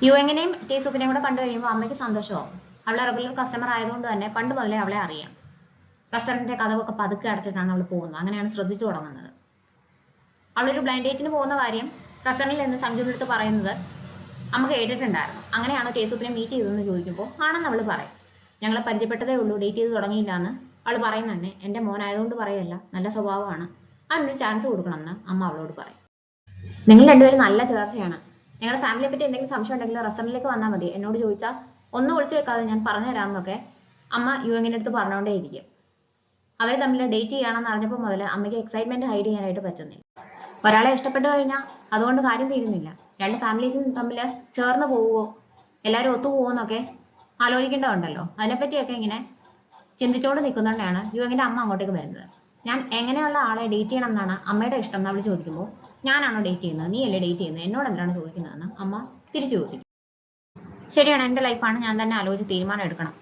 U എങ്ങനെയും ടീസൂപ്പിനെയും കൂടെ കണ്ടു കഴിയുമ്പോൾ അമ്മയ്ക്ക് സന്തോഷമാവും. അവളെ റെഗുലർ കസ്റ്റമർ ആയതുകൊണ്ട് തന്നെ പണ്ട് മുതലേ അവളെ അറിയാം. റെസ്റ്റോറന്റിന്റെ കഥവൊക്കെ പതുക്കെ അടച്ചിട്ടാണ് അവൾ പോകുന്നത്. അങ്ങനെയാണ് ശ്രദ്ധിച്ചു തുടങ്ങുന്നത്. അവളൊരു ബ്ലൈൻഡ് ഡേറ്റിന് പോകുന്ന കാര്യം റെസ്റ്റോറന്റിൽ നിന്ന് സംജുവിന്റെ അടുത്ത് പറയുന്നത് അമ്മ കേട്ടിട്ടുണ്ടായിരുന്നു. അങ്ങനെയാണ് ടീസൂപ്പിനെ മീറ്റ് ചെയ്തതെന്ന് ചോദിക്കുമ്പോൾ ആണെന്ന് അവൾ പറയും. ഞങ്ങളെ പരിചയപ്പെട്ടതേ ഉള്ളൂ, ഡേറ്റ് ചെയ്ത് തുടങ്ങിയില്ല എന്ന് അവൾ പറയുന്നുണ്ട്. എന്റെ മോനായതുകൊണ്ട് പറയല്ല, നല്ല സ്വഭാവമാണ്, അവനൊരു ചാൻസ് കൊടുക്കണമെന്ന് അമ്മ അവളോട് പറയും. നിങ്ങൾ രണ്ടുപേരും നല്ല ചേർച്ചയാണ്. ഞങ്ങളുടെ ഫാമിലിയെ പറ്റി എന്തെങ്കിലും സംശയം ഉണ്ടെങ്കിൽ റെസ്റ്റോറന്റിലേക്ക് വന്നാൽ മതി, എന്നോട് ചോദിച്ചാൽ ഒന്നും ഒളിച്ചു വെക്കാതെ ഞാൻ പറഞ്ഞു തരാമെന്നൊക്കെ അമ്മ യുഎങ്ങിന്റെ അടുത്ത് പറഞ്ഞുകൊണ്ടേയിരിക്കും. അവരെ തമ്മിൽ ഡേറ്റ് ചെയ്യണമെന്ന് അറിഞ്ഞപ്പോൾ മുതൽ അമ്മയ്ക്ക് എക്സൈറ്റ്മെന്റ് ഹൈഡ് ചെയ്യാനായിട്ട് പറ്റുന്നില്ല. ഒരാളെ ഇഷ്ടപ്പെട്ടു കഴിഞ്ഞാൽ അതുകൊണ്ട് കാര്യം തീരുന്നില്ല. രണ്ട് ഫാമിലീസും തമ്മിൽ ചേർന്ന് പോവുമോ, എല്ലാവരും ഒത്തുപോകുമെന്നൊക്കെ ആലോചിക്കേണ്ടതുണ്ടല്ലോ. അതിനെപ്പറ്റിയൊക്കെ ഇങ്ങനെ ചിന്തിച്ചുകൊണ്ട് നിൽക്കുന്നതുകൊണ്ടാണ് യുഎങ്ങിന്റെ അമ്മ അങ്ങോട്ടേക്ക് വരുന്നത്. ഞാൻ എങ്ങനെയുള്ള ആളെ ഡേറ്റ് ചെയ്യണം എന്നാണ് അമ്മയുടെ ഇഷ്ടം എന്ന് അവൾ ചോദിക്കുമ്പോൾ ഞാനാണോ ഡേറ്റ് ചെയ്യുന്നത്, നീ അല്ലേ ഡേറ്റ് ചെയ്യുന്നത്, എന്നോട് എന്തിനാണ് ചോദിക്കുന്നതെന്ന് അമ്മ തിരിച്ചു ചോദിക്കും. ശരിയാണ്, എൻ്റെ ലൈഫാണ്, ഞാൻ തന്നെ ആലോചിച്ച് തീരുമാനം എടുക്കണം.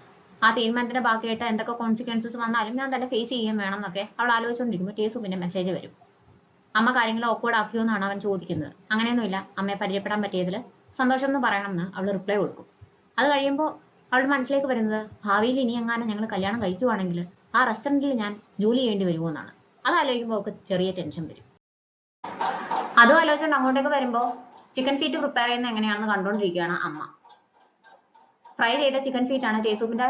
ആ തീരുമാനത്തിന്റെ ബാക്കിയായിട്ട് എന്തൊക്കെ കോൺസിക്വൻസസ് വന്നാലും ഞാൻ തന്നെ ഫേസ് ചെയ്യാൻ വേണം എന്നൊക്കെ അവൾ ആലോചിച്ചുകൊണ്ടിരിക്കുമ്പോൾ ടീസൂപ്പിന്റെ മെസ്സേജ് വരും. അമ്മ കാര്യങ്ങൾ ഓക്വേർഡ് ആക്കിയോ എന്നാണ് അവൻ ചോദിക്കുന്നത്. അങ്ങനെയൊന്നുമില്ല, അമ്മയെ പരിചയപ്പെടാൻ പറ്റിയതിൽ സന്തോഷം എന്ന് പറയണമെന്ന് അവൾ റിപ്ലൈ കൊടുക്കും. അത് കഴിയുമ്പോൾ അവളുടെ മനസ്സിലേക്ക് വരുന്നത് ഭാവിയിൽ ഇനി എങ്ങാനും ഞങ്ങൾ കല്യാണം കഴിക്കുവാണെങ്കിൽ ആ റെസ്റ്റോറന്റിൽ ഞാൻ ജോലി ചെയ്യേണ്ടി വരുമോ എന്നാണ്. അത് ആലോചിക്കുമ്പോൾ അവൾക്ക് ചെറിയ ടെൻഷൻ വരും. അതും ആലോചിച്ചുകൊണ്ട് അങ്ങോട്ടേക്ക് വരുമ്പോൾ ചിക്കൻ ഫീറ്റ് പ്രിപ്പയർ ചെയ്യുന്നത് എങ്ങനെയാണെന്ന് കണ്ടുകൊണ്ടിരിക്കുകയാണ് അമ്മ. ഫ്രൈ ചെയ്ത ചിക്കൻ ഫീറ്റ് ആണ് ടീസൂപ്പിന്റെ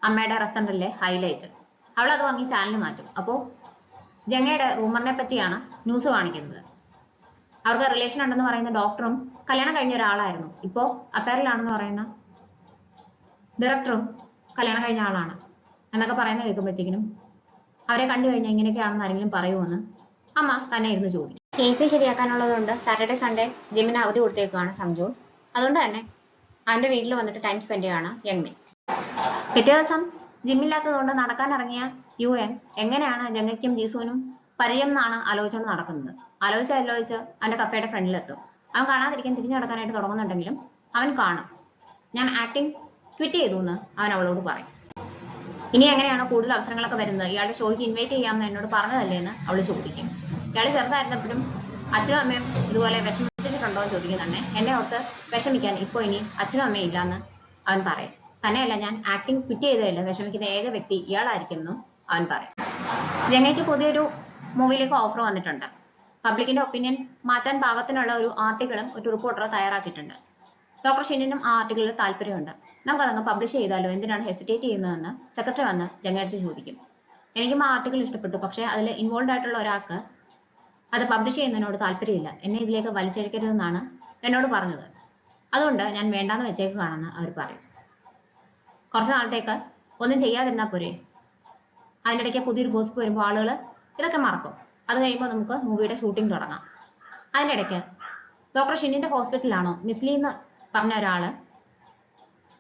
അമ്മയുടെ റെസ്റ്റോറന്റിലെ ഹൈലൈറ്റ്. അവൾ അത് വാങ്ങി ചാനൽ മാറ്റും. അപ്പോൾ ജങ്ങയുടെ റൂമറിനെ പറ്റിയാണ് ന്യൂസ് കാണിക്കുന്നത്. അവർക്ക് റിലേഷൻ ഉണ്ടെന്ന് പറയുന്ന ഡോക്ടറും കല്യാണം കഴിഞ്ഞ ഒരാളായിരുന്നു, ഇപ്പോ അഫയറിലാണെന്ന് പറയുന്ന ഡയറക്ടറും കല്യാണം കഴിഞ്ഞ ആളാണ് എന്നൊക്കെ പറയുന്നത് കേൾക്കുമ്പോഴത്തേക്കിനും അവരെ കണ്ടു കഴിഞ്ഞാൽ ഇങ്ങനെയൊക്കെയാണെന്ന് ആരെങ്കിലും പറയുമെന്ന് അമ്മ തന്നെ ഇരുന്ന് ചോദിക്കും. കേസ് ശരിയാക്കാനുള്ളതുകൊണ്ട് സാറ്റർഡേ സൺഡേ ജിമ്മിന് അവധി കൊടുത്തേക്കാണ് സംജു. അതുകൊണ്ട് തന്നെ അവന്റെ വീട്ടിൽ വന്നിട്ട് ടൈം സ്പെൻഡ് ചെയ്യാണ് യങ്മിൻ. പിറ്റേ ദിവസം ജിമ്മില്ലാത്തതുകൊണ്ട് നടക്കാൻ ഇറങ്ങിയ യുഎങ് എങ്ങനെയാണ് ജങ്ങയ്ക്കും ജീസുവിനും പരിചയം എന്നാണ് ആലോചിച്ചുകൊണ്ട് നടക്കുന്നത്. ആലോചിച്ച് അവന്റെ കഫേയുടെ ഫ്രണ്ടിലെത്തും. അവൻ കാണാതിരിക്കാൻ തിരിഞ്ഞു നടക്കാനായിട്ട് തുടങ്ങുന്നുണ്ടെങ്കിലും അവൻ കാണും. ഞാൻ ആക്ടിങ് ക്വിറ്റ് ചെയ്തു എന്ന് അവൻ അവളോട് പറയും. ഇനി എങ്ങനെയാണ് കൂടുതൽ അവസരങ്ങളൊക്കെ വരുന്നത്, ഇയാളുടെ ഷോയ്ക്ക് ഇൻവൈറ്റ് ചെയ്യാമെന്ന് എന്നോട് പറഞ്ഞതല്ലേ എന്ന് അവൾ ചോദിക്കും. ഇയാൾ ചെറുതായിരുന്നപ്പോഴും അച്ഛനും അമ്മയും ഇതുപോലെ വിഷമിപ്പിച്ചിട്ടുണ്ടോ എന്ന് ചോദിക്കുന്നുണ്ടേ. എന്നെ ഓർത്ത് വിഷമിക്കാൻ ഇപ്പോൾ ഇനി അച്ഛനും അമ്മയും ഇല്ലാന്ന് അവൻ പറയും. തന്നെയല്ല, ഞാൻ ആക്ടിങ് ക്വിറ്റ് ചെയ്തതല്ല, വിഷമിക്കുന്ന ഏക വ്യക്തി ഇയാളായിരിക്കും എന്നും അവൻ പറയും. ജങ്ങയ്ക്ക് പുതിയൊരു മൂവിയിലേക്ക് ഓഫർ വന്നിട്ടുണ്ട്. പബ്ലിക്കിന്റെ ഒപ്പീനിയൻ മാറ്റാൻ പാകത്തിനുള്ള ഒരു ആർട്ടിക്കിളും ഒരു റിപ്പോർട്ടറോ തയ്യാറാക്കിയിട്ടുണ്ട്. ഡോക്ടർ ഷിന്നിനും ആ ആർട്ടിക്കിളിൽ താല്പര്യമുണ്ട്. നമുക്കതങ്ങ് പബ്ലിഷ് ചെയ്താലോ, എന്തിനാണ് ഹെസിറ്റേറ്റ് ചെയ്യുന്നതെന്ന് സെക്രട്ടറി വന്ന് ജങ്ങയടുത്ത് ചോദിക്കും. എനിക്കും ആ ആർട്ടിക്കിൾ ഇഷ്ടപ്പെട്ടു, പക്ഷേ അതിൽ ഇൻവോൾവ് ആയിട്ടുള്ള ഒരാൾക്ക് അത് പബ്ലിഷ് ചെയ്യുന്നതിനോട് താല്പര്യമില്ല, എന്നെ ഇതിലേക്ക് വലിച്ചഴിക്കരുതെന്നാണ് എന്നോട് പറഞ്ഞത്. അതുകൊണ്ട് ഞാൻ വേണ്ടാന്ന് വെച്ചേക്കുകയാണെന്ന് അവർ പറയും. കുറച്ച് നാളത്തേക്ക് ഒന്നും ചെയ്യാതിരുന്നാൽ പോരെ, അതിനിടയ്ക്ക് പുതിയൊരു പോസ്റ്റ് വരുമ്പോൾ ആളുകൾ ഇതൊക്കെ മറക്കും. അത് കഴിയുമ്പോൾ നമുക്ക് മൂവിയുടെ ഷൂട്ടിംഗ് തുടങ്ങാം. അതിനിടയ്ക്ക് ഡോക്ടർ ഷിന്നിന്റെ ഹോസ്പിറ്റലാണോ മിസ്ലി എന്ന് പറഞ്ഞ ഒരാള്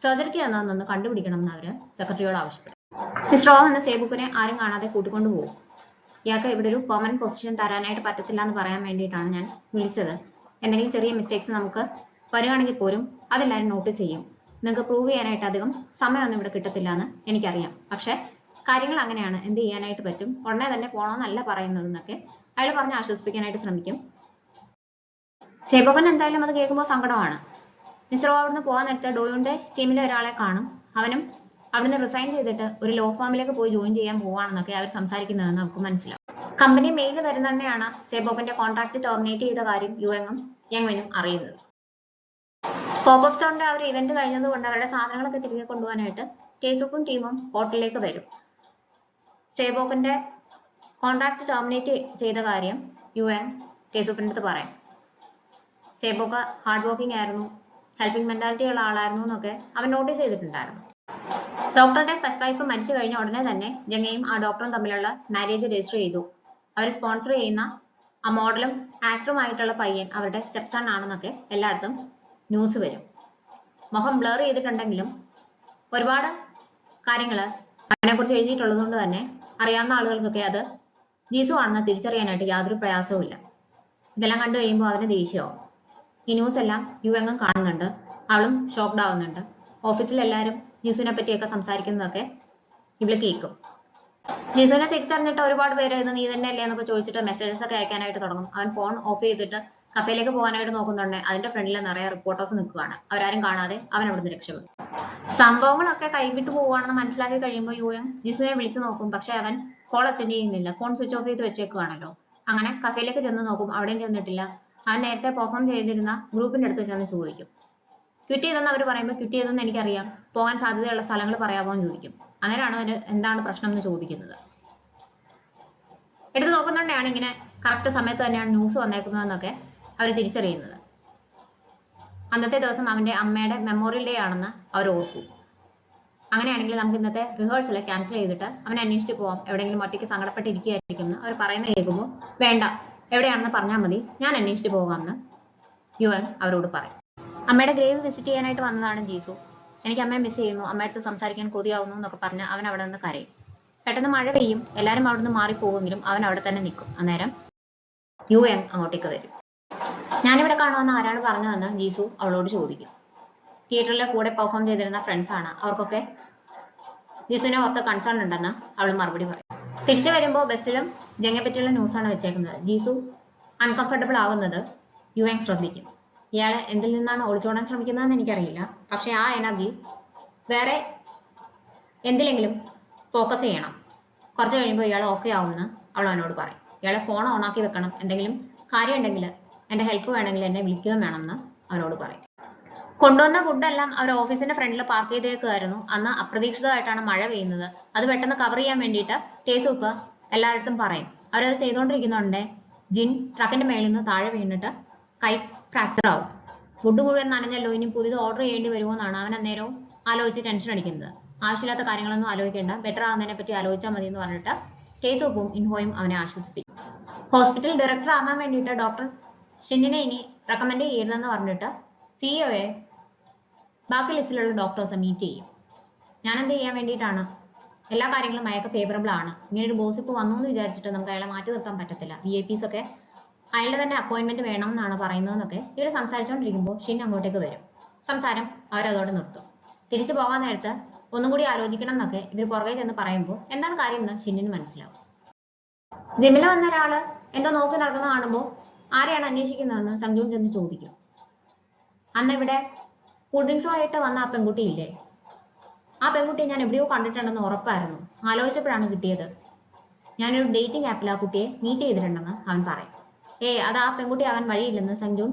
സർജറിക്ക് തന്നതെന്നൊന്ന് കണ്ടുപിടിക്കണം എന്ന് അവര് സെക്രട്ടറിയോട് ആവശ്യപ്പെടും. മിസ് റോ എന്ന സേബുക്കിനെ ആരും കാണാതെ കൂട്ടിക്കൊണ്ടു പോകും. ഇയാൾക്ക് ഇവിടെ ഒരു പെർമനന്റ് പൊസിഷൻ തരാനായിട്ട് പറ്റത്തില്ല എന്ന് പറയാൻ വേണ്ടിയിട്ടാണ് ഞാൻ വിളിച്ചത്. എന്തെങ്കിലും ചെറിയ മിസ്റ്റേക്സ് നമുക്ക് വരികയാണെങ്കിൽ പോലും അതെല്ലാവരും നോട്ടീസ് ചെയ്യും. നിങ്ങൾക്ക് പ്രൂവ് ചെയ്യാനായിട്ട് അധികം സമയമൊന്നും ഇവിടെ കിട്ടത്തില്ല എന്ന് എനിക്കറിയാം, പക്ഷെ കാര്യങ്ങൾ അങ്ങനെയാണ്, എന്ത് ചെയ്യാനായിട്ട് പറ്റും, ഉടനെ തന്നെ പോകണമെന്നല്ല പറയുന്നത് എന്നൊക്കെ അയാൾ പറഞ്ഞ് ആശ്വസിപ്പിക്കാനായിട്ട് ശ്രമിക്കും. സേബോകൻ എന്തായാലും അത് കേൾക്കുമ്പോൾ സങ്കടമാണ്. മിസ് റോ അവിടുന്ന് പോകാൻ നേരത്തെ ഡോയുടെ ടീമിലെ ഒരാളെ കാണും. അവനും അവിടുന്ന് റിസൈൻ ചെയ്തിട്ട് ഒരു ലോ ഫാമിലേക്ക് പോയി ജോയിൻ ചെയ്യാൻ പോവാണെന്നൊക്കെ അവർ സംസാരിക്കുന്നതെന്ന് നമുക്ക് മനസ്സിലാവും. കമ്പനി മെയിൽ വരുന്നതന്നെയാണ് സേബോകന്റെ കോൺട്രാക്ട് ടെർമിനേറ്റ് ചെയ്ത കാര്യം യുഎങ്ങും യങ്മിനും അറിയുന്നത്. പോപ്പ് സ്റ്റോറിന്റെ ആ ഒരു ഇവന്റ് കഴിഞ്ഞത് കൊണ്ട് അവരുടെ സാധനങ്ങളൊക്കെ തിരികെ കൊണ്ടുപോകാനായിട്ട് ടീസൂപ്പും ടീമും ഹോട്ടലിലേക്ക് വരും. സേബോകന്റെ കോൺട്രാക്ട് ടെർമിനേറ്റ് ചെയ്ത കാര്യം യുഎങ് ടീസൂപ്പിന്റെ അടുത്ത് പറയും. സേബോക ഹാർഡ് വർക്കിംഗ് ആയിരുന്നു, ഹെൽപ്പിംഗ് മെന്റാലിറ്റി ഉള്ള ആളായിരുന്നു എന്നൊക്കെ അവൻ നോട്ടീസ് ചെയ്തിട്ടുണ്ടായിരുന്നു. ഡോക്ടറുടെ ഫസ്റ്റ് വൈഫ് മരിച്ചു കഴിഞ്ഞ ഉടനെ തന്നെ ജങ്ങയും ആ ഡോക്ടറും തമ്മിലുള്ള മാരേജ് രജിസ്റ്റർ ചെയ്തു. അവർ സ്പോൺസർ ചെയ്യുന്ന ആ മോഡലും ആക്ടറുമായിട്ടുള്ള പയ്യൻ അവരുടെ സ്റ്റെപ്പ് സൺ ആണെന്നൊക്കെ എല്ലായിടത്തും ന്യൂസ് വരും. മുഖം ബ്ലർ ചെയ്തിട്ടുണ്ടെങ്കിലും ഒരുപാട് കാര്യങ്ങൾ അവനെക്കുറിച്ച് എഴുതിയിട്ടുള്ളത് കൊണ്ട് തന്നെ അറിയാവുന്ന ആളുകൾക്കൊക്കെ അത് ജീസു ആണെന്ന് തിരിച്ചറിയാനായിട്ട് യാതൊരു പ്രയാസവും ഇല്ല. ഇതെല്ലാം കണ്ടു കഴിയുമ്പോൾ അവന് ദേഷ്യമാവും. ഈ ന്യൂസ് എല്ലാം യുഎങ്ങും കാണുന്നുണ്ട്, അവളും ഷോക്ക്ഡ് ആവുന്നുണ്ട്. ഓഫീസിൽ എല്ലാവരും ജീസുവിനെ പറ്റിയൊക്കെ സംസാരിക്കുന്നതൊക്കെ ഇവള് കേൾക്കും. ജീസുവിനെ തിരിച്ചറിഞ്ഞിട്ട് ഒരുപാട് പേര് ഇത് നീ തന്നെയല്ലേ എന്നൊക്കെ ചോദിച്ചിട്ട് മെസ്സേജസ് ഒക്കെ അയക്കാനായിട്ട് തുടങ്ങും. അവൻ ഫോൺ ഓഫ് ചെയ്തിട്ട് കഫേയിലേക്ക് പോകാനായിട്ട് നോക്കുന്നുണ്ട്. അതിന്റെ ഫ്രണ്ടിൽ നിറയെ റിപ്പോർട്ടേഴ്സ് നിൽക്കുകയാണ്. അവരാരും കാണാതെ അവൻ അവിടുന്ന് രക്ഷപ്പെടും. സംഭവങ്ങളൊക്കെ കൈവിട്ട് പോവുകയാണെന്ന് മനസ്സിലാക്കി കഴിയുമ്പോൾ യുഎൻ ജിസുനെ വിളിച്ചു നോക്കും. പക്ഷെ അവൻ കോൾ അറ്റൻഡ് ചെയ്യുന്നില്ല. ഫോൺ സ്വിച്ച് ഓഫ് ചെയ്ത് വെച്ചേക്കുവാണല്ലോ. അങ്ങനെ കഫേയിലേക്ക് ചെന്ന് നോക്കും. അവിടെയും ചെന്നിട്ടില്ല. അവൻ നേരത്തെ പെർഫോം ചെയ്തിരുന്ന ഗ്രൂപ്പിന്റെ അടുത്ത് ചെന്ന് ചോദിക്കും. ക്വിറ്റ് ചെയ്തെന്ന് അവർ പറയുമ്പോൾ ക്വിറ്റ് ചെയ്തെന്ന് എനിക്കറിയാം, പോകാൻ സാധ്യതയുള്ള സ്ഥലങ്ങൾ പറയാമോ എന്ന് ചോദിക്കും. അന്നേരമാണ് അവന് എന്താണ് പ്രശ്നം എന്ന് ചോദിക്കുന്നത്. എടുത്ത് നോക്കുന്നുണ്ടാണ് ഇങ്ങനെ കറക്റ്റ് സമയത്ത് തന്നെയാണ് ന്യൂസ് വന്നേക്കുന്നതെന്നൊക്കെ അവർ തിരിച്ചറിയുന്നത്. അന്നത്തെ ദിവസം അവന്റെ അമ്മയുടെ മെമ്മോറിയൽ ഡേ ആണെന്ന് അവർ ഓർക്കും. അങ്ങനെയാണെങ്കിൽ നമുക്ക് ഇന്നത്തെ റിഹേഴ്സൽ ക്യാൻസൽ ചെയ്തിട്ട് അവനെ അന്വേഷിച്ച് പോവാം, എവിടെയെങ്കിലും ഒറ്റയ്ക്ക് സങ്കടപ്പെട്ടിരിക്കുകയായിരിക്കും എന്ന് അവർ പറയുന്നത് കേൾക്കുമ്പോൾ വേണ്ട, എവിടെയാണെന്ന് പറഞ്ഞാൽ മതി, ഞാൻ അന്വേഷിച്ച് പോകാമെന്ന് യുവൻ അവരോട് പറയും. അമ്മയുടെ ഗ്രേവ് വിസിറ്റ് ചെയ്യാനായിട്ട് വന്നതാണ് ജീസു. എനിക്ക് അമ്മയെ മിസ് ചെയ്യുന്നു, അമ്മയുടെ അടുത്ത് സംസാരിക്കാൻ കൊതിയാവുന്നു എന്നൊക്കെ പറഞ്ഞ് അവൻ അവിടെ നിന്ന് കരയും. പെട്ടെന്ന് മഴ പെയ്യും. എല്ലാവരും അവിടെ നിന്ന് മാറിപ്പോകുമെങ്കിലും അവൻ അവിടെ തന്നെ നിൽക്കും. അന്നേരം യുഎൻ അങ്ങോട്ടേക്ക് വരും. ഞാനിവിടെ കാണുമെന്ന് ആരാണ് പറഞ്ഞതെന്ന് ജീസു അവളോട് ചോദിക്കും. തിയേറ്ററിലെ കൂടെ പെർഫോം ചെയ്തിരുന്ന ഫ്രണ്ട്സ് ആണ്. അവർക്കൊക്കെ ജീസുവിനെ ഓർത്ത് കൺസേൺ ഉണ്ടെന്ന് അവൾ മറുപടി പറയും. തിരിച്ചു വരുമ്പോൾ ബസ്സിലും ജംഗയെ പറ്റിയുള്ള ന്യൂസാണ് വെച്ചേക്കുന്നത്. ജീസു അൺകംഫർട്ടബിൾ ആകുന്നത് യുഎൻ ശ്രദ്ധിക്കും. ഇയാളെ എന്തിൽ നിന്നാണ് ഒളിച്ചോടാൻ ശ്രമിക്കുന്നതെന്ന് എനിക്കറിയില്ല, പക്ഷെ ആ എനർജി വേറെ എന്തിലെങ്കിലും ഫോക്കസ് ചെയ്യണം. കുറച്ച് കഴിയുമ്പോൾ ഇയാൾ ഓക്കെ ആവുമെന്ന് അവൾ അവനോട് പറയും. ഇയാളെ ഫോൺ ഓണാക്കി വെക്കണം, എന്തെങ്കിലും കാര്യം ഉണ്ടെങ്കിൽ എൻ്റെ ഹെൽപ്പ് വേണമെങ്കിൽ എന്നെ വിളിക്കുകയും വേണമെന്ന് അവനോട് പറയും. കൊണ്ടുവന്ന ഫുഡെല്ലാം അവർ ഓഫീസിന്റെ ഫ്രണ്ടിൽ പാർക്ക് ചെയ്തേക്കുമായിരുന്നു. അന്ന് അപ്രതീക്ഷിതമായിട്ടാണ് മഴ പെയ്യുന്നത്. അത് പെട്ടെന്ന് കവർ ചെയ്യാൻ വേണ്ടിയിട്ട് ടേസൂപ്പ് എല്ലായിടത്തും പറയും. അവരത് ചെയ്തുകൊണ്ടിരിക്കുന്നുണ്ട്. ജിൻ ട്രക്കിന്റെ മേളിൽ നിന്ന് താഴെ വീണിട്ട് കൈ ഫ്രാക്ചർ ആവും. ഫുഡ് മുഴുവൻ നനഞ്ഞല്ലോ, ഇനി പുതിയത് ഓർഡർ ചെയ്യേണ്ടി വരുമോ എന്നാണ് അവൻ അന്നേരവും ആലോചിച്ച് ടെൻഷൻ അടിക്കുന്നത്. ആവശ്യമില്ലാത്ത കാര്യങ്ങളൊന്നും ആലോചിക്കേണ്ട, ബെറ്റർ ആകുന്നതിനെ പറ്റി ആലോചിച്ചാൽ മതി എന്ന് പറഞ്ഞിട്ട് ടേസൂപ്പും ഇൻഹോയും അവനെ ആശ്വസിപ്പിക്കും. ഹോസ്പിറ്റൽ ഡയറക്ടർ ആവാൻ വേണ്ടിയിട്ട് ഡോക്ടർ ഷിന്നിനെ ഇനി റെക്കമെൻഡ് ചെയ്യരുതെന്ന് പറഞ്ഞിട്ട് സിഇഒയെ ബാക്കി ലിസ്റ്റിലുള്ള ഡോക്ടേഴ്സ് മീറ്റ് ചെയ്യും. ഞാൻ എന്ത് ചെയ്യാൻ വേണ്ടിയിട്ടാണ്? എല്ലാ കാര്യങ്ങളും അയാൾക്ക് ഫേവറബിൾ ആണ്. ഇങ്ങനെ ഒരു ഗോസിപ്പ് വന്നു എന്ന് വിചാരിച്ചിട്ട് നമുക്ക് അയാളെ മാറ്റി നിർത്താൻ പറ്റത്തില്ല. VIP ഒക്കെ അയാളുടെ തന്നെ അപ്പോയിന്റ്മെന്റ് വേണം എന്നാണ് പറയുന്നതെന്നൊക്കെ ഇവർ സംസാരിച്ചുകൊണ്ടിരിക്കുമ്പോൾ ഷിൻ അങ്ങോട്ടേക്ക് വരും. സംസാരം അവരതോടെ നിർത്തും. തിരിച്ചു പോകാൻ നേരത്ത് ഒന്നും കൂടി ആലോചിക്കണം എന്നൊക്കെ ഇവർ പുറകെ ചെന്ന് പറയുമ്പോൾ എന്താണ് കാര്യം എന്ന് ഷിന്നിന് മനസ്സിലാവും. ജിമ്മിൽ വന്ന ഒരാള് എന്തോ നോക്കി നടക്കുന്ന കാണുമ്പോൾ ആരെയാണ് അന്വേഷിക്കുന്നതെന്ന് സംജൂൺ ചെന്ന് ചോദിക്കും. അന്ന് ഇവിടെ കൂൾ ഡ്രിങ്ക്സുമായിട്ട് വന്ന ആ പെൺകുട്ടി ഇല്ലേ, ആ പെൺകുട്ടിയെ ഞാൻ എവിടെയോ കണ്ടിട്ടുണ്ടെന്ന് ഉറപ്പായിരുന്നു. ആലോചിച്ചപ്പോഴാണ് കിട്ടിയത്. ഞാനൊരു ഡേറ്റിംഗ് ആപ്പിൽ ആ കുട്ടിയെ മീറ്റ് ചെയ്തിട്ടുണ്ടെന്ന് അവൻ പറയും. അത് ആ പെൺകുട്ടി ആകാൻ വഴിയില്ലെന്ന് സംജൂൺ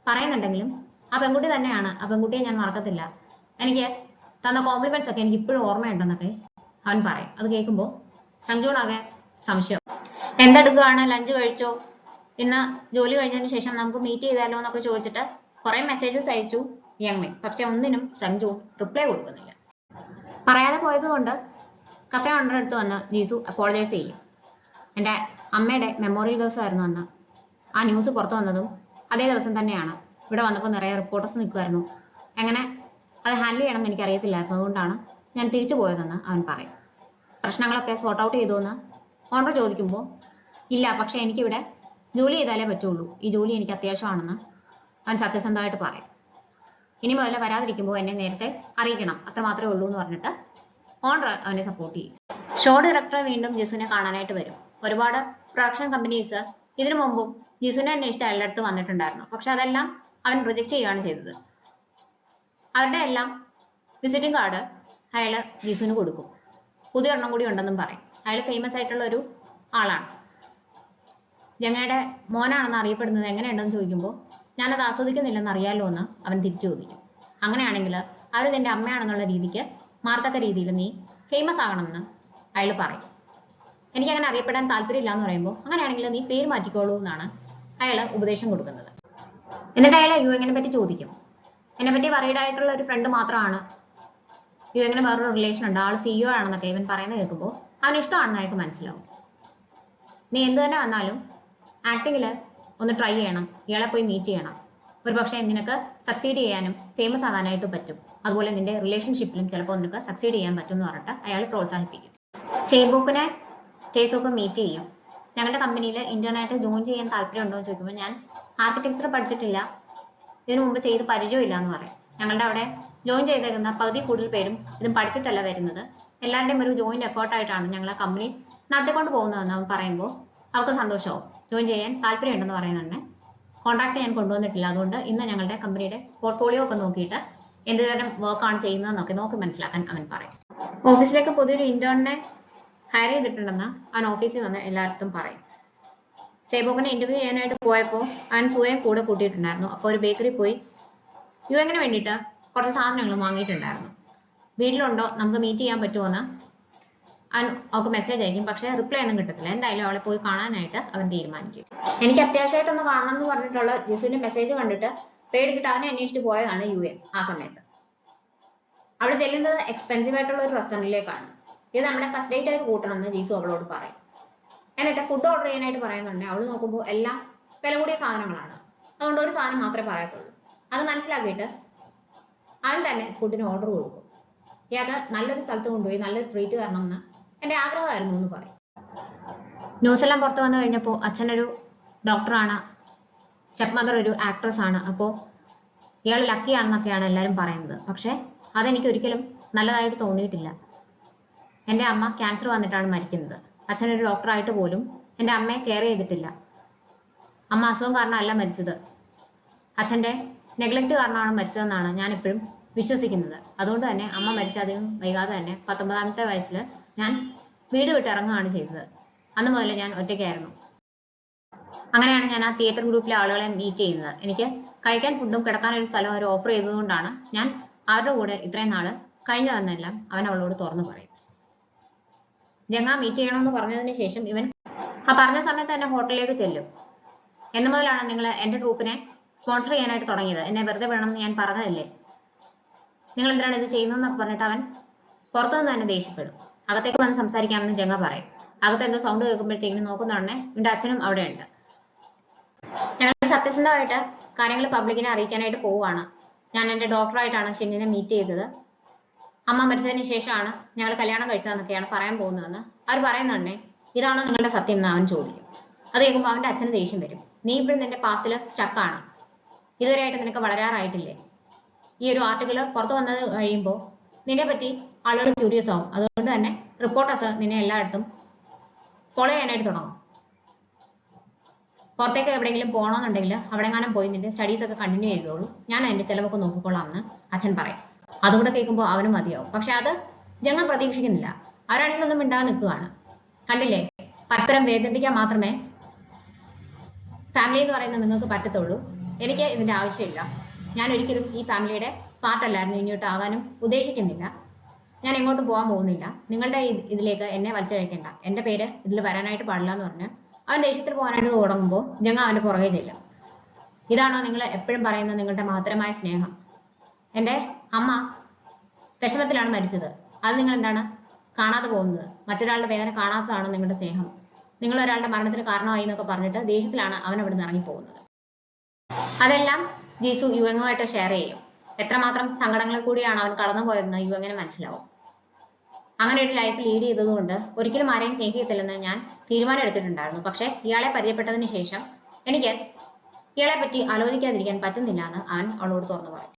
പറയുന്നുണ്ടെങ്കിലും ആ പെൺകുട്ടി തന്നെയാണ്. ആ പെൺകുട്ടിയെ ഞാൻ മറക്കത്തില്ല. എനിക്ക് തന്ന കോംപ്ലിമെന്റ്സ് ഒക്കെ എനിക്ക് ഇപ്പോഴും ഓർമ്മയുണ്ടെന്നൊക്കെ അവൻ പറയും. അത് കേൾക്കുമ്പോൾ സംജൂൺ ആകെ സംശയം. എന്തെടുക്കുകയാണ്, ലഞ്ച് കഴിച്ചോ, ഇന്ന് ജോലി കഴിഞ്ഞതിന് ശേഷം നമുക്ക് മീറ്റ് ചെയ്താലോ എന്നൊക്കെ ചോദിച്ചിട്ട് കുറെ മെസ്സേജസ് അയച്ചു യങ്മിൻ. പക്ഷെ ഒന്നിനും സംജൂൺ റിപ്ലൈ കൊടുക്കുന്നില്ല. പറയാതെ പോയത് കൊണ്ട് കഫേ ഓണർ അടുത്ത് വന്ന് ജീസു അപ്പോളജൈസ് ചെയ്യും. എൻ്റെ അമ്മയുടെ മെമ്മോറിയൽ ദിവസമായിരുന്നു അന്ന്. ആ ന്യൂസ് പുറത്തു വന്നതും അതേ ദിവസം തന്നെയാണ്. ഇവിടെ വന്നപ്പോൾ നിറയെ റിപ്പോർട്ടേഴ്സ് നിൽക്കുമായിരുന്നു. എങ്ങനെ അത് ഹാൻഡിൽ ചെയ്യണം എന്ന് എനിക്കറിയത്തില്ലായിരുന്നു, അതുകൊണ്ടാണ് ഞാൻ തിരിച്ചു പോയതെന്ന് അവൻ പറയും. പ്രശ്നങ്ങളൊക്കെ സോർട്ട് ഔട്ട് ചെയ്തു എന്ന് ഓണർ ചോദിക്കുമ്പോൾ ഇല്ല, പക്ഷെ എനിക്കിവിടെ ജോലി ചെയ്താലേ പറ്റുള്ളൂ, ഈ ജോലി എനിക്ക് അത്യാവശ്യമാണെന്ന് അവൻ സത്യസന്ധമായിട്ട് പറയും. ഇനി മുതൽ വരാതിരിക്കുമ്പോൾ എന്നെ നേരത്തെ അറിയിക്കണം, അത്ര മാത്രമേ ഉള്ളൂ എന്ന് പറഞ്ഞിട്ട് ഓണർ അവനെ സപ്പോർട്ട് ചെയ്യും. ഷോ ഡയറക്ടർ വീണ്ടും ജിസുവിനെ കാണാനായിട്ട് വരും. ഒരുപാട് പ്രൊഡക്ഷൻ കമ്പനീസ് ഇതിനു മുമ്പും ജിസുവിനെ അന്വേഷിച്ച് അയാളുടെ അടുത്ത് വന്നിട്ടുണ്ടായിരുന്നു. പക്ഷെ അതെല്ലാം അവൻ റിജക്ട് ചെയ്യുകയാണ് ചെയ്തത്. അവരുടെ എല്ലാം വിസിറ്റിംഗ് കാർഡ് അയാൾ ജിസുവിന് കൊടുക്കും. പുതിയ ഒരെണ്ണം കൂടി ഉണ്ടെന്നും പറയും. അയാൾ ഫേമസ് ആയിട്ടുള്ള ഒരു ആളാണ്. ജങ്ങയുടെ മോനാണെന്ന് അറിയപ്പെടുന്നത് എങ്ങനെയുണ്ടെന്ന് ചോദിക്കുമ്പോൾ ഞാനത് ആസ്വദിക്കുന്നില്ലെന്ന് അറിയാലോ എന്ന് അവൻ തിരിച്ചു ചോദിക്കും. അങ്ങനെയാണെങ്കിൽ അത് നിന്റെ അമ്മയാണെന്നുള്ള രീതിക്ക് മാർത്തക്ക രീതിയിൽ നീ ഫേമസ് ആകണമെന്ന് അയാൾ പറയും. എനിക്കങ്ങനെ അറിയപ്പെടാൻ താല്പര്യമില്ല എന്ന് പറയുമ്പോൾ അങ്ങനെയാണെങ്കിൽ നീ പേര് മാറ്റിക്കോളൂ എന്നാണ് അയാൾ ഉപദേശം കൊടുക്കുന്നത്. എന്നിട്ട് അയാൾ യുഎങ്ങിനെ പറ്റി ചോദിക്കും. എന്നെ പറ്റി വറീഡായിട്ടുള്ള ഒരു ഫ്രണ്ട് മാത്രമാണ്, യുഎങ്ങിന് വേറൊരു റിലേഷൻ ഉണ്ട്, ആൾ CEO ആണെന്നൊക്കെ ഇവൻ പറയുന്നത് കേൾക്കുമ്പോൾ അവന് ഇഷ്ടമാണെന്ന് അയാൾക്ക് മനസ്സിലാവും. നീ എന്ത് തന്നെ വന്നാലും ആക്ടിങ്ങിൽ ഒന്ന് ട്രൈ ചെയ്യണം, ഇയാളെ പോയി മീറ്റ് ചെയ്യണം. ഒരു പക്ഷേ നിനക്ക് സക്സീഡ് ചെയ്യാനും ഫേമസ് ആകാനായിട്ട് പറ്റും. അതുപോലെ നിന്റെ റിലേഷൻഷിപ്പിലും ചിലപ്പോൾ നിനക്ക് സക്സീഡ് ചെയ്യാൻ പറ്റും എന്ന് പറഞ്ഞിട്ട് അയാൾ പ്രോത്സാഹിപ്പിക്കും. ഫേസ്ബുക്കിനെ ടേസൂപ്പ് മീറ്റ് ചെയ്യും. ഞങ്ങളുടെ കമ്പനിയിൽ ഇന്റേണായിട്ട് ജോയിൻ ചെയ്യാൻ താല്പര്യമുണ്ടോ എന്ന് ചോദിക്കുമ്പോൾ ഞാൻ ആർക്കിടെക്ചർ പഠിച്ചിട്ടില്ല, ഇതിനു മുമ്പ് ചെയ്ത് പരിചയമില്ല എന്ന് പറയും. ഞങ്ങളുടെ അവിടെ ജോയിൻ ചെയ്തേക്കുന്ന പകുതി കൂടുതൽ പേരും ഇതും പഠിച്ചിട്ടല്ല വരുന്നത്, എല്ലാവരുടെയും ഒരു ജോയിന്റ് എഫേർട്ടായിട്ടാണ് ഞങ്ങൾ കമ്പനി നടത്തിക്കൊണ്ട് പോകുന്നതെന്ന് അവൻ പറയുമ്പോൾ അവർക്ക് സന്തോഷമാവും. ജോയിൻ ചെയ്യാൻ താല്പര്യമുണ്ടെന്ന് പറയുന്നുണ്ട്. കോൺട്രാക്ട് ഞാൻ കൊണ്ടുവന്നിട്ടില്ല. അതുകൊണ്ട് ഇന്ന് ഞങ്ങളുടെ കമ്പനിയുടെ പോർട്ട്ഫോളിയോ ഒക്കെ നോക്കിയിട്ട് എന്ത് തരം വർക്കാണ് ചെയ്യുന്നതെന്നൊക്കെ നോക്കി മനസ്സിലാക്കാൻ അവൻ പറയും. ഓഫീസിലേക്ക് പുതിയൊരു ഇന്റേണിനെ ഹയർ ചെയ്തിട്ടുണ്ടെന്ന് അവൻ ഓഫീസിൽ വന്ന് എല്ലായിടത്തും പറയും. സേബോക്കിനെ ഇന്റർവ്യൂ ചെയ്യാനായിട്ട് പോയപ്പോൾ അവൻ സൂയെ കൂടെ കൂട്ടിയിട്ടുണ്ടായിരുന്നു. അപ്പോൾ ഒരു ബേക്കറി പോയി യുഎങ്ങിന് വേണ്ടിയിട്ട് കുറച്ച് സാധനങ്ങൾ വാങ്ങിയിട്ടുണ്ടായിരുന്നു. വീട്ടിലുണ്ടോ, നമുക്ക് മീറ്റ് ചെയ്യാൻ പറ്റുമോ എന്ന് അവൻ അവൾക്ക് മെസ്സേജ് അയക്കും. പക്ഷെ റിപ്ലൈ ഒന്നും കിട്ടത്തില്ല. എന്തായാലും അവളെ പോയി കാണാനായിട്ട് അവൻ തീരുമാനിക്കും. എനിക്ക് അത്യാവശ്യമായിട്ടൊന്ന് കാണണം എന്ന് പറഞ്ഞിട്ടുള്ള ജിസുവിന്റെ മെസ്സേജ് കണ്ടിട്ട് പേടിച്ചിട്ട് അവനെ അന്വേഷിച്ച് പോയതാണ് യുഎൻ. ആ സമയത്ത് അവൾ ചെല്ലുന്നത് എക്സ്പെൻസീവ് ആയിട്ടുള്ള ഒരു റെസ്റ്റോറൻറ്റിലേക്കാണ്. ഇത് നമ്മുടെ ഫസ്റ്റ് ഡേറ്റ് ആയിട്ട് കൂട്ടണമെന്ന് ജീസു അവളോട് പറയും. എന്നിട്ട് ഫുഡ് ഓർഡർ ചെയ്യാനായിട്ട് പറയുന്നുണ്ട്. അവൾ നോക്കുമ്പോൾ എല്ലാം വില കൂടിയ സാധനങ്ങളാണ്. അതുകൊണ്ട് ഒരു സാധനം മാത്രമേ പറയത്തുള്ളൂ. അത് മനസ്സിലാക്കിയിട്ട് അവൻ തന്നെ ഫുഡിന് ഓർഡർ കൊടുക്കും. ഇയാൾക്ക് നല്ലൊരു സ്ഥലത്ത് കൊണ്ടുപോയി നല്ലൊരു ട്രീറ്റ് തരണമെന്ന് എൻ്റെ ആഗ്രഹമായിരുന്നു എന്ന് പറയും. ന്യൂസ് എല്ലാം പുറത്ത് വന്നു കഴിഞ്ഞപ്പോൾ അച്ഛനൊരു ഡോക്ടറാണ്, സ്റ്റെപ്പ് മദർ ഒരു ആക്ട്രസ് ആണ്. അപ്പോൾ ഇയാൾ ലക്കിയാണെന്നൊക്കെയാണ് എല്ലാവരും പറയുന്നത്. പക്ഷെ അതെനിക്ക് ഒരിക്കലും നല്ലതായിട്ട് തോന്നിയിട്ടില്ല. എൻ്റെ അമ്മ ക്യാൻസർ വന്നിട്ടാണ് മരിക്കുന്നത്. അച്ഛനൊരു ഡോക്ടറായിട്ട് പോലും എൻ്റെ അമ്മയെ കെയർ ചെയ്തിട്ടില്ല. അമ്മ അസുഖം കാരണമല്ല മരിച്ചത്, അച്ഛൻ്റെ നെഗ്ലക്റ്റ് കാരണമാണ് മരിച്ചതെന്നാണ് ഞാൻ ഇപ്പോഴും വിശ്വസിക്കുന്നത്. അതുകൊണ്ട് തന്നെ അമ്മ മരിച്ച അധികം വൈകാതെ തന്നെ 19ാമത്തെ വയസ്സിൽ ഞാൻ വീട് വിട്ട് ഇറങ്ങുകയാണ് ചെയ്തത്. അന്ന് മുതൽ ഞാൻ ഒറ്റയ്ക്കായിരുന്നു. അങ്ങനെയാണ് ഞാൻ ആ തിയേറ്റർ ഗ്രൂപ്പിലെ ആളുകളെ മീറ്റ് ചെയ്യുന്നത്. എനിക്ക് കഴിക്കാൻ ഫുഡും കിടക്കാനൊരു സ്ഥലം അവർ ഓഫർ ചെയ്തതുകൊണ്ടാണ് ഞാൻ അവരുടെ കൂടെ ഇത്രയും നാള് കഴിഞ്ഞതെന്നെല്ലാം അവൻ അവളോട് തുറന്നു പറയും. ജങ്ങ മീറ്റ് ചെയ്യണമെന്ന് പറഞ്ഞതിന് ശേഷം ഇവൻ ആ പറഞ്ഞ സമയത്ത് തന്നെ ഹോട്ടലിലേക്ക് ചെല്ലും. എന്ന് മുതലാണ് നിങ്ങൾ എൻ്റെ ട്രൂപ്പിനെ സ്പോൺസർ ചെയ്യാനായിട്ട് തുടങ്ങിയത്? എന്നെ വെറുതെ വേണമെന്ന് ഞാൻ പറഞ്ഞതല്ലേ? നിങ്ങൾ എന്തിനാണ് ഇത് ചെയ്യുന്നതെന്നൊക്കെ പറഞ്ഞിട്ട് അവൻ പുറത്തുനിന്ന് തന്നെ ദേഷ്യപ്പെടും. അകത്തേക്ക് വന്ന് സംസാരിക്കാമെന്ന് ജങ്ങ പറയും. അകത്ത് എന്തോ സൗണ്ട് കേൾക്കുമ്പോഴത്തേക്കും നോക്കുന്നുടനെ ഇവന്റെ അച്ഛനും അവിടെയുണ്ട്. ഞങ്ങൾ സത്യസന്ധമായിട്ട് കാര്യങ്ങൾ പബ്ലിക്കിനെ അറിയിക്കാനായിട്ട് പോവുകയാണ്. ഞാൻ എൻ്റെ ഡോക്ടറായിട്ടാണ് ഷിന്നിനെ മീറ്റ് ചെയ്തത്. അമ്മ മരിച്ചതിന് ശേഷമാണ് ഞങ്ങൾ കല്യാണം കഴിച്ചതെന്നൊക്കെയാണ് പറയാൻ പോകുന്നതെന്ന് അവർ പറയുന്നുണ്ടേ. ഇതാണോ നിങ്ങളുടെ സത്യം എന്ന് അവൻ ചോദിക്കും. അത് കേൾക്കുമ്പോൾ അവൻ്റെ അച്ഛന് ദേഷ്യം വരും. നീ ഇപ്പോഴും നിന്റെ പാസ്റ്റിൽ സ്റ്റക്കാണ്. ഇതുവരെയായിട്ട് നിനക്ക് വളരാറായിട്ടില്ലേ? ഈ ഒരു ആർട്ടിക്കിൾ പുറത്തു വന്നത് കഴിയുമ്പോൾ നിന്നെ പറ്റി ആളുകൾ ക്യൂരിയസ് ആവും. അതുകൊണ്ട് തന്നെ റിപ്പോർട്ടേഴ്സ് നിന്നെ എല്ലായിടത്തും ഫോളോ ചെയ്യാനായിട്ട് തുടങ്ങും. പുറത്തേക്ക് എവിടെയെങ്കിലും പോകണമെന്നുണ്ടെങ്കിൽ അവിടെങ്ങാനും പോയി നിന്റെ സ്റ്റഡീസ് ഒക്കെ കണ്ടിന്യൂ ചെയ്തോളൂ, ഞാൻ അതിന്റെ ചിലവൊക്കെ നോക്കിക്കൊള്ളാം എന്ന് അച്ഛൻ പറയും. അതുകൂടെ കേൾക്കുമ്പോൾ അവനും മതിയാവും. പക്ഷെ അത് ജങ്ങ പ്രതീക്ഷിക്കുന്നില്ല. അവരാണെങ്കിൽ ഒന്നും മിണ്ടാതെ നിൽക്കുകയാണ്. കണ്ടില്ലേ, പരസ്പരം വേദനിപ്പിക്കാൻ മാത്രമേ ഫാമിലി എന്ന് പറയുന്നത് നിങ്ങൾക്ക് പറ്റത്തുള്ളൂ. എനിക്ക് ഇതിന്റെ ആവശ്യമില്ല. ഞാൻ ഒരിക്കലും ഈ ഫാമിലിയുടെ പാർട്ടല്ലായിരുന്നു, ഇങ്ങോട്ട് ആകാനും ഉദ്ദേശിക്കുന്നില്ല. ഞാൻ എങ്ങോട്ടും പോകാൻ പോകുന്നില്ല. നിങ്ങളുടെ ഇതിലേക്ക് എന്നെ വലിച്ചഴക്കേണ്ട. എൻ്റെ പേര് ഇതിൽ വരാനായിട്ട് പാടില്ല എന്ന് പറഞ്ഞ് അവൻ ദേഷ്യത്തിൽ പോകാനായിട്ട് തുടങ്ങുമ്പോൾ ജങ്ങ അവൻ്റെ പുറകെ ചെല്ലും. ഇതാണോ നിങ്ങൾ എപ്പോഴും പറയുന്ന നിങ്ങളുടെ മഹത്തരമായ സ്നേഹം? എൻ്റെ അമ്മ വിഷമത്തിലാണ് മരിച്ചത്, അത് നിങ്ങൾ എന്താണ് കാണാതെ പോകുന്നത്? മറ്റൊരാളുടെ വേദന കാണാത്തതാണോ നിങ്ങളുടെ സ്നേഹം? നിങ്ങൾ ഒരാളുടെ മരണത്തിന് കാരണമായി എന്നൊക്കെ പറഞ്ഞിട്ട് ദേഷ്യത്തിലാണ് അവൻ അവിടെ നിന്ന് ഇറങ്ങിപ്പോകുന്നത്. അതെല്ലാം ജീസു യുവങ്ങുമായിട്ട് ഷെയർ ചെയ്യും. എത്രമാത്രം സങ്കടങ്ങളിൽ കൂടിയാണ് അവൻ കടന്നു പോയതെന്ന് യുവങ്ങിന് മനസ്സിലാവും. അങ്ങനെ ഒരു ലൈഫ് ലീഡ് ചെയ്തതുകൊണ്ട് ഒരിക്കലും ആരെയും സ്നേഹിക്കത്തില്ലെന്ന് ഞാൻ തീരുമാനം എടുത്തിട്ടുണ്ടായിരുന്നു. പക്ഷെ ഇയാളെ പരിചയപ്പെട്ടതിന് ശേഷം എനിക്ക് ഇയാളെ പറ്റി ആലോചിക്കാതിരിക്കാൻ പറ്റുന്നില്ല എന്ന് അവൻ അവളോട് തുറന്നു പറയും.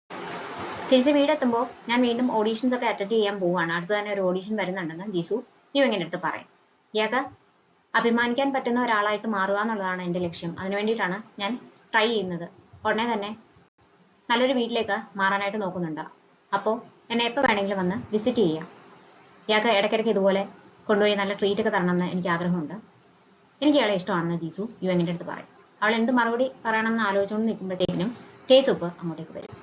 തിരിച്ച് വീടെത്തുമ്പോൾ ഞാൻ വീണ്ടും ഓഡീഷൻസ് ഒക്കെ അറ്റൻഡ് ചെയ്യാൻ പോവുകയാണ്. അടുത്ത് തന്നെ ഒരു ഓഡീഷൻ വരുന്നുണ്ടെന്ന് ജീസു യുവങ്ങിന്റെ അടുത്ത് പറയും. ഇയാൾക്ക് അഭിമാനിക്കാൻ പറ്റുന്ന ഒരാളായിട്ട് മാറുക എന്നുള്ളതാണ് എൻ്റെ ലക്ഷ്യം. അതിനു വേണ്ടിയിട്ടാണ് ഞാൻ ട്രൈ ചെയ്യുന്നത്. ഉടനെ തന്നെ നല്ലൊരു വീട്ടിലേക്ക് മാറാനായിട്ട് നോക്കുന്നുണ്ട്. അപ്പോൾ എന്നെ എപ്പോൾ വേണമെങ്കിലും വന്ന് വിസിറ്റ് ചെയ്യാം. ഇയാൾക്ക് ഇടയ്ക്കിടയ്ക്ക് ഇതുപോലെ കൊണ്ടുപോയി നല്ല ട്രീറ്റ് ഒക്കെ തരണമെന്ന് എനിക്ക് ആഗ്രഹമുണ്ട്. എനിക്ക് ഇയാളെ ഇഷ്ടമാണെന്ന് ജീസു യുവങ്ങിന്റെ അടുത്ത് പറയും. അവൾ എന്ത് മറുപടി പറയണമെന്ന് ആലോചിച്ചുകൊണ്ട് നിൽക്കുമ്പോഴത്തേക്കിനും ടേസൂപ്പ് അങ്ങോട്ടേക്ക് വരും.